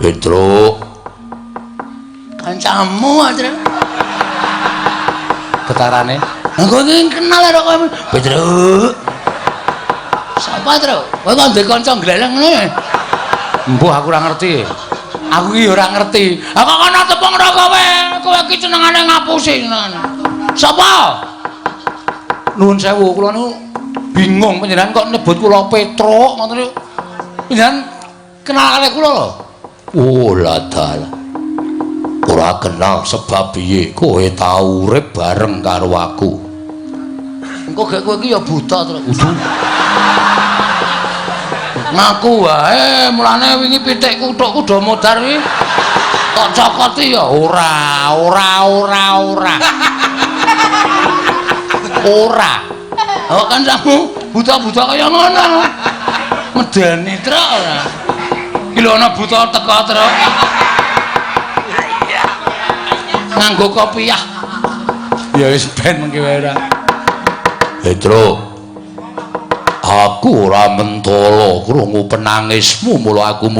Petruk. Kancamu, Truk. Getarane. Aku iki kenal karo kowe. Petruk. Sapa, Truk? Kowe kok ndek kanca gleleng ngene? Mbuh aku ora ngerti. Aku iki ora ngerti. Aku kono tepung ro kowe. Kowe iki senengane ngapusi tenan. Sapa? Nuwun sewu, kula niku bingung panjenengan kok nyebut kula Petruk ngoten niku. Panjenengan kenal kali kula lho. Oh, ladal. Ora kenal sebab piye kowe tau urip bareng karo aku. Engko gek kowe iki ya buta terus. Ngaku wae, mulane wingi pitikku tok kudu modar iki. Kok cokoti ya ora. Ora. Kok kan kamu buta-buta kaya ngono. Medeni truk ora. Iki lho ana buta teko truk. Nganggo kopiah. Ya wis ben mengki wae ora. Truk. Aku ora mentolo krungu penangismu mula aku